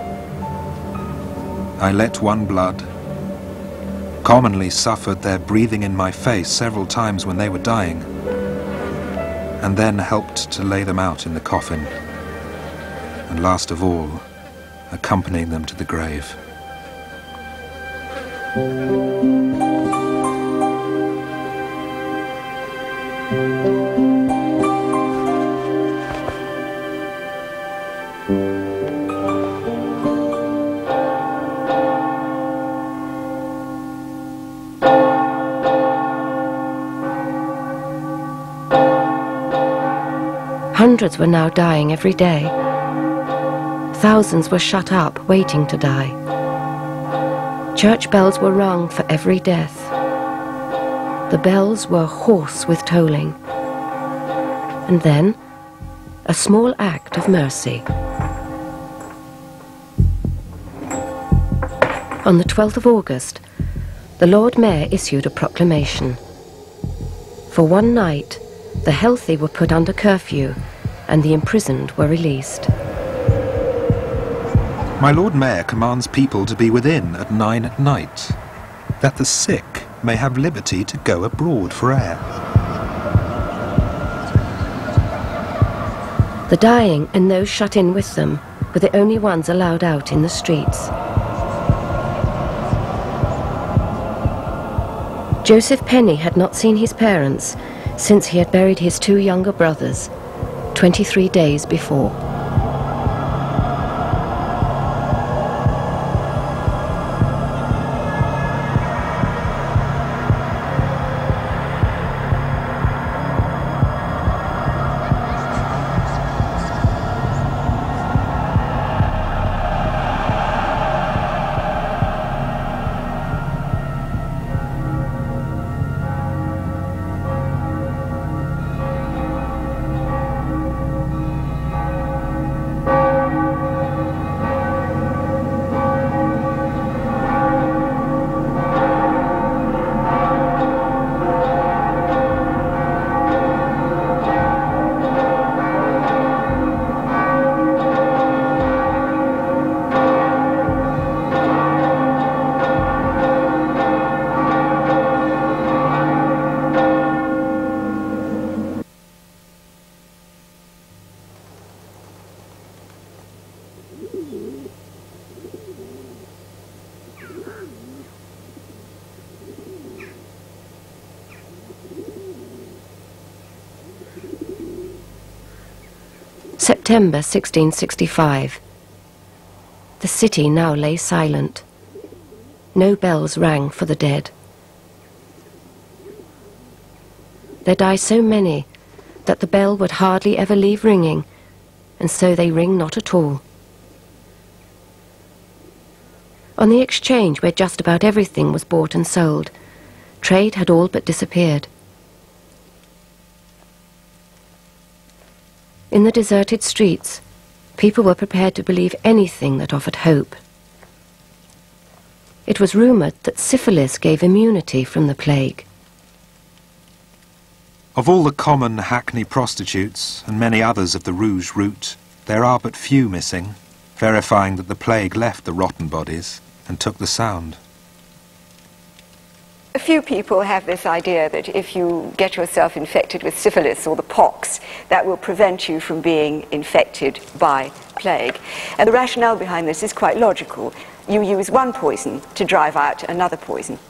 I let one blood, commonly suffered their breathing in my face several times when they were dying, and then helped to lay them out in the coffin, and last of all, accompanying them to the grave. Hundreds were now dying every day. Thousands were shut up, waiting to die. Church bells were rung for every death. The bells were hoarse with tolling. And then, a small act of mercy. On the 12th of August, the Lord Mayor issued a proclamation. For one night, the healthy were put under curfew and the imprisoned were released. My Lord Mayor commands people to be within at 9 at night, that the sick may have liberty to go abroad for air. The dying and those shut in with them were the only ones allowed out in the streets. Joseph Penny had not seen his parents since he had buried his 2 younger brothers 23 days before. September 1665. The city now lay silent. No bells rang for the dead. There die so many that the bell would hardly ever leave ringing, and so they ring not at all. On the exchange, where just about everything was bought and sold, trade had all but disappeared. In the deserted streets, people were prepared to believe anything that offered hope. It was rumoured that syphilis gave immunity from the plague. Of all the common hackney prostitutes and many others of the Rouge route, there are but few missing, verifying that the plague left the rotten bodies and took the sound. A few people have this idea that if you get yourself infected with syphilis or the pox, that will prevent you from being infected by plague. And the rationale behind this is quite logical. You use one poison to drive out another poison.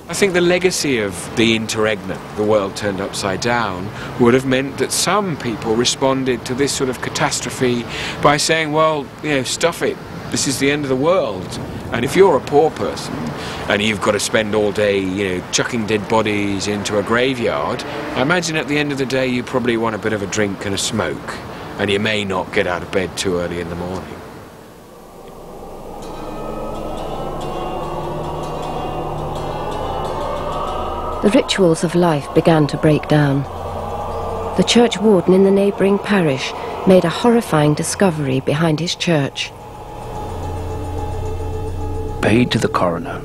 I think the legacy of the interregnum, the world turned upside down, would have meant that some people responded to this sort of catastrophe by saying, well, you know, stuff it, this is the end of the world. And if you're a poor person and you've got to spend all day, you know, chucking dead bodies into a graveyard, I imagine at the end of the day you probably want a bit of a drink and a smoke, and you may not get out of bed too early in the morning. The rituals of life began to break down. The church warden in the neighbouring parish made a horrifying discovery behind his church. Paid to the coroner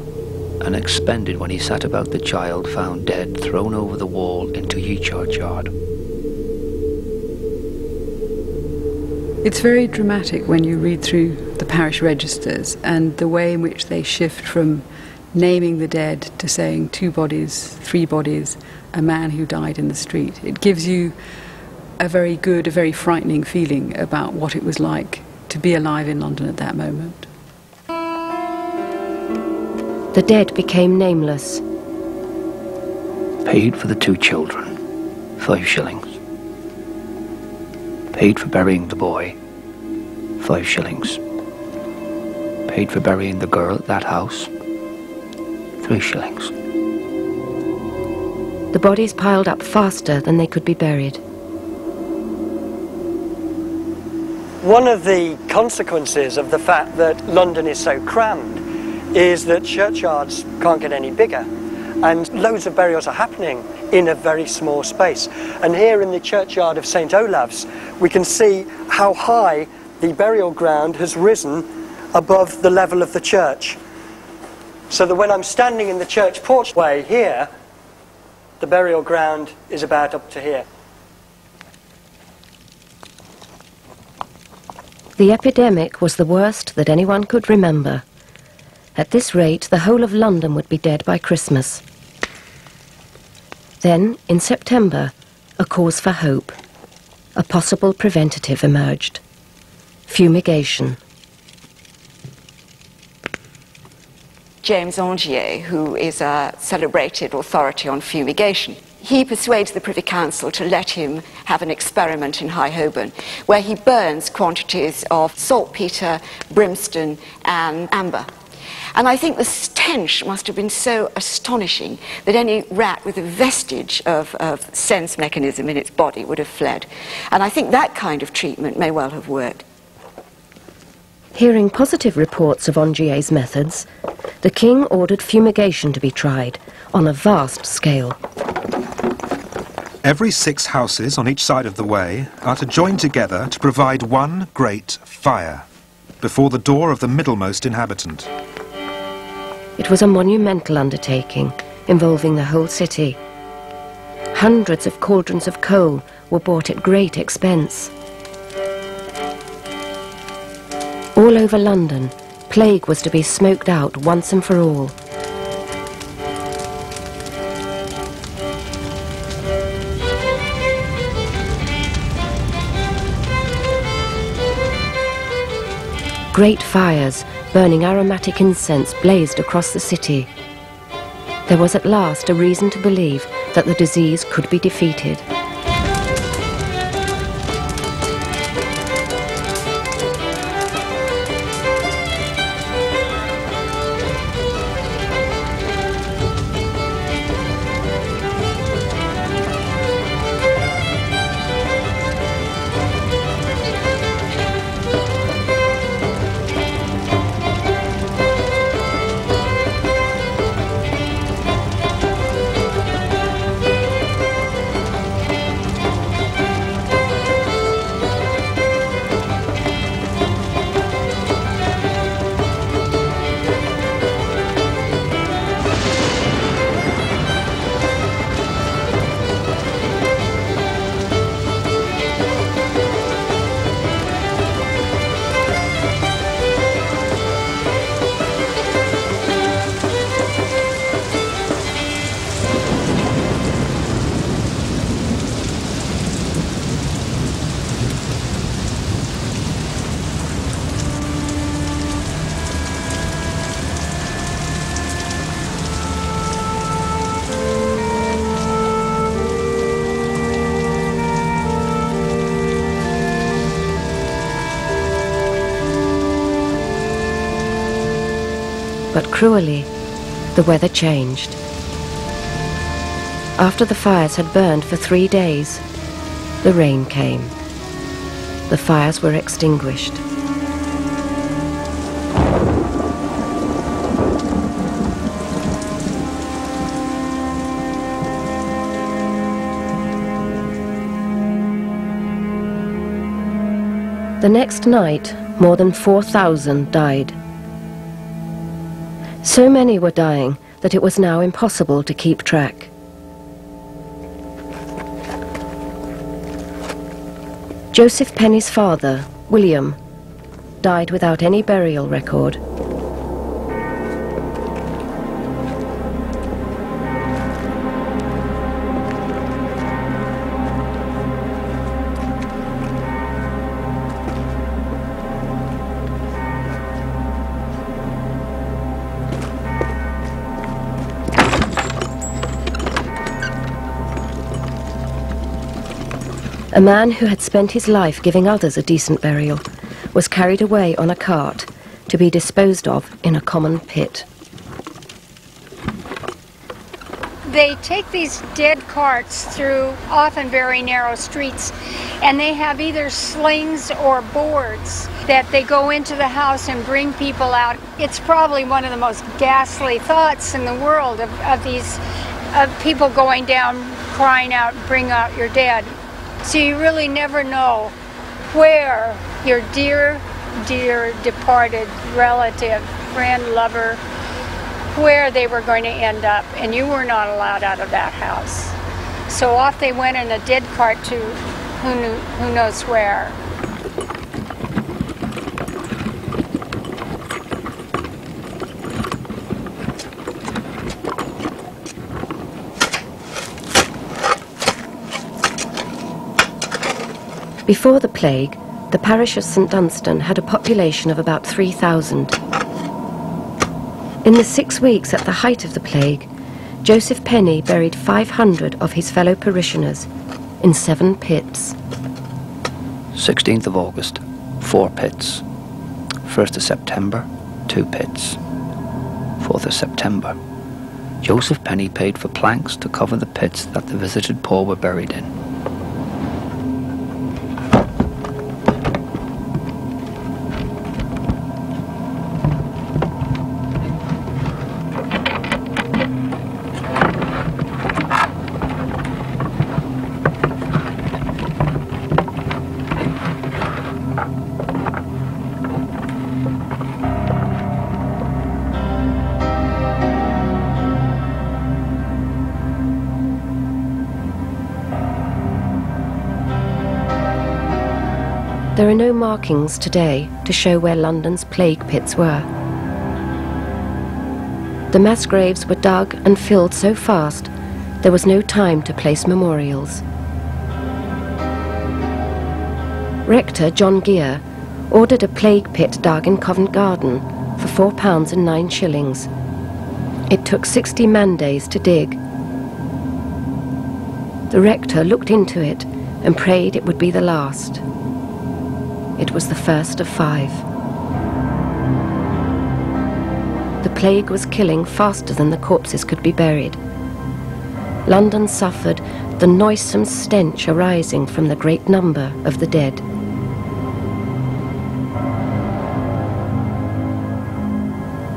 and expended when he sat about the child found dead thrown over the wall into ye churchyard. It's very dramatic when you read through the parish registers and the way in which they shift from naming the dead to saying 2 bodies, 3 bodies, a man who died in the street. It gives you a very good, a very frightening feeling about what it was like to be alive in London at that moment. The dead became nameless. Paid for the 2 children, 5 shillings. Paid for burying the boy, 5 shillings. Paid for burying the girl at that house, 3 shillings. The bodies piled up faster than they could be buried. One of the consequences of the fact that London is so crammed is that churchyards can't get any bigger, and loads of burials are happening in a very small space. And here in the churchyard of St. Olaf's, we can see how high the burial ground has risen above the level of the church. So that when I'm standing in the church porchway here, the burial ground is about up to here. The epidemic was the worst that anyone could remember. At this rate, the whole of London would be dead by Christmas. Then, in September, a cause for hope. A possible preventative emerged. Fumigation. James Angier, who is a celebrated authority on fumigation, he persuades the Privy Council to let him have an experiment in High Holborn, where he burns quantities of saltpetre, brimstone and amber. And I think the stench must have been so astonishing that any rat with a vestige of sense mechanism in its body would have fled. And I think that kind of treatment may well have worked. Hearing positive reports of Angier's methods, the king ordered fumigation to be tried on a vast scale. Every 6 houses on each side of the way are to join together to provide one great fire before the door of the middlemost inhabitant. It was a monumental undertaking involving the whole city. Hundreds of cauldrons of coal were bought at great expense. All over London, plague was to be smoked out once and for all. Great fires, burning aromatic incense, blazed across the city. There was at last a reason to believe that the disease could be defeated. But cruelly, the weather changed. After the fires had burned for 3 days, the rain came. The fires were extinguished. The next night, more than 4,000 died. So many were dying that it was now impossible to keep track. Joseph Penny's father, William, died without any burial record. A man who had spent his life giving others a decent burial was carried away on a cart to be disposed of in a common pit. They take these dead carts through often very narrow streets, and they have either slings or boards that they go into the house and bring people out. It's probably one of the most ghastly thoughts in the world of people going down crying out, "Bring out your dead." So you really never know where your dear, dear departed relative, friend, lover, where they were going to end up, and you were not allowed out of that house. So off they went in a dead cart to who knows where. Before the plague, the parish of St Dunstan had a population of about 3,000. In the 6 weeks at the height of the plague, Joseph Penny buried 500 of his fellow parishioners in 7 pits. 16th of August, 4 pits. 1st of September, 2 pits. 4th of September, Joseph Penny paid for planks to cover the pits that the visited poor were buried in. There are no markings today to show where London's plague pits were. The mass graves were dug and filled so fast there was no time to place memorials. Rector John Gear ordered a plague pit dug in Covent Garden for £4 and 9 shillings. It took 60 man-days to dig. The rector looked into it and prayed it would be the last. It was the first of 5. The plague was killing faster than the corpses could be buried. London suffered the noisome stench arising from the great number of the dead.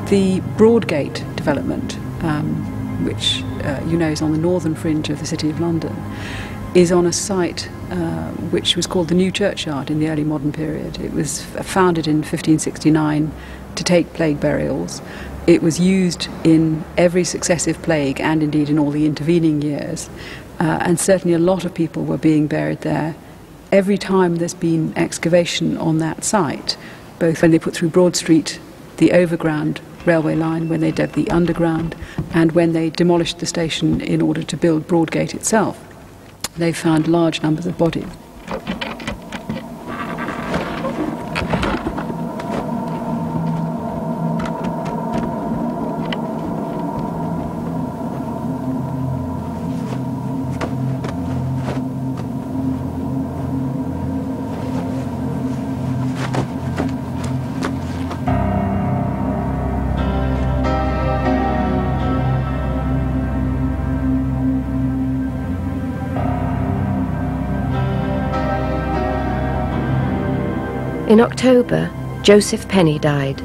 The Broadgate development, which you know is on the northern fringe of the City of London, is on a site which was called the New Churchyard in the early modern period. It was founded in 1569 to take plague burials. It was used in every successive plague and indeed in all the intervening years. And certainly a lot of people were being buried there. Every time there's been excavation on that site, both when they put through Broad Street, the overground railway line, when they dug the underground, and when they demolished the station in order to build Broadgate itself, they found large numbers of bodies. In October, Joseph Penny died.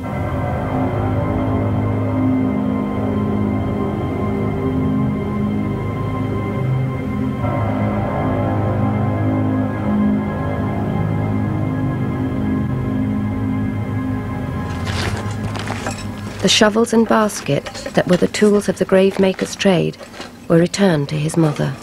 The shovels and basket that were the tools of the gravemaker's trade were returned to his mother.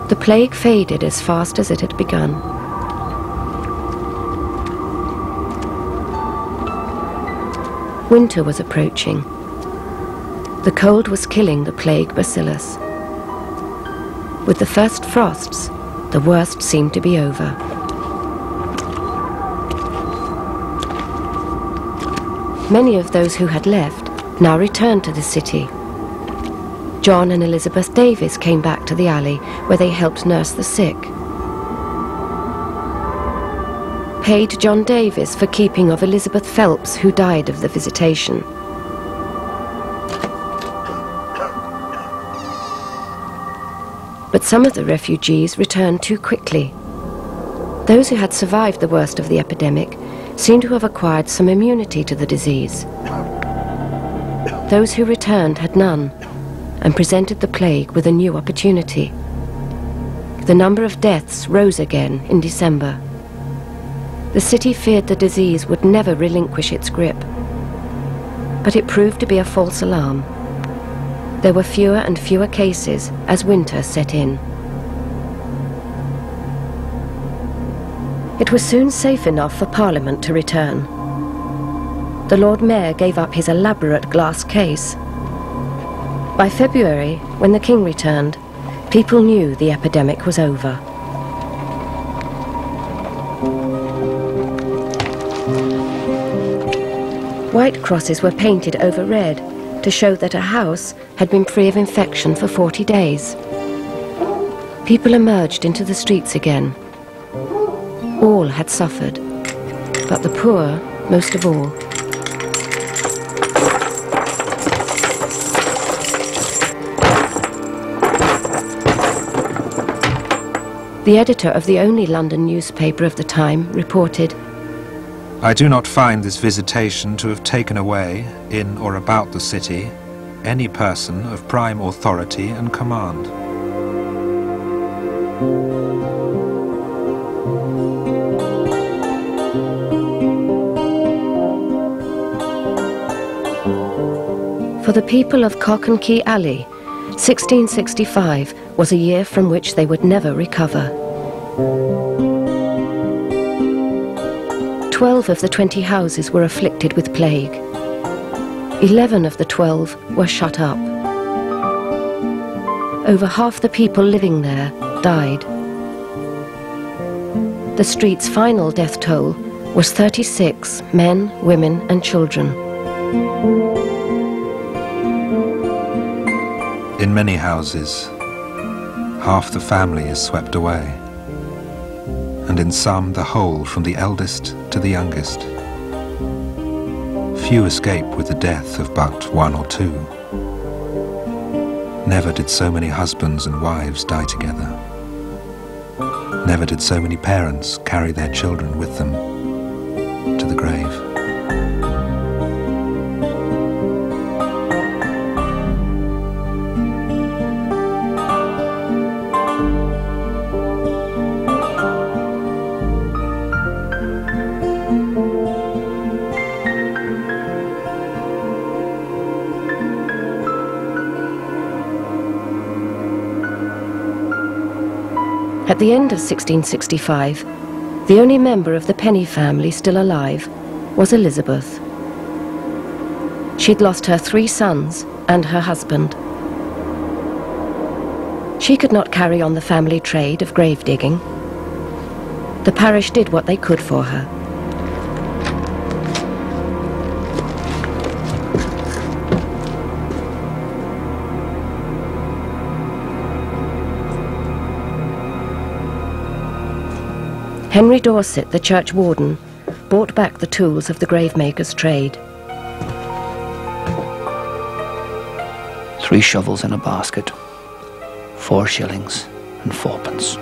The plague faded as fast as it had begun. Winter was approaching. The cold was killing the plague bacillus. With the first frosts, the worst seemed to be over. Many of those who had left now returned to the city. John and Elizabeth Davis came back to the alley where they helped nurse the sick. Paid John Davis for keeping of Elizabeth Phelps, who died of the visitation. But some of the refugees returned too quickly. Those who had survived the worst of the epidemic seemed to have acquired some immunity to the disease. Those who returned had none, and presented the plague with a new opportunity. The number of deaths rose again in December. The city feared the disease would never relinquish its grip. But it proved to be a false alarm. There were fewer and fewer cases as winter set in. It was soon safe enough for Parliament to return. The Lord Mayor gave up his elaborate glass case. By February, when the King returned, people knew the epidemic was over. White crosses were painted over red to show that a house had been free of infection for 40 days. People emerged into the streets again. All had suffered, but the poor most of all. The editor of the only London newspaper of the time reported, "I do not find this visitation to have taken away, in or about the city, any person of prime authority and command." For the people of Cock and Key Alley, 1665 was a year from which they would never recover. 12 of the 20 houses were afflicted with plague. 11 of the 12 were shut up. Over half the people living there died. The street's final death toll was 36 men, women and children. In many houses, half the family is swept away, and in some the whole from the eldest to the youngest. Few escape with the death of but one or two. Never did so many husbands and wives die together. Never did so many parents carry their children with them to the grave. At the end of 1665, the only member of the Penny family still alive was Elizabeth. She'd lost her 3 sons and her husband. She could not carry on the family trade of grave digging. The parish did what they could for her. Henry Dorset, the church warden, bought back the tools of the gravemaker's trade. 3 shovels in a basket, 4 shillings and 4 pence.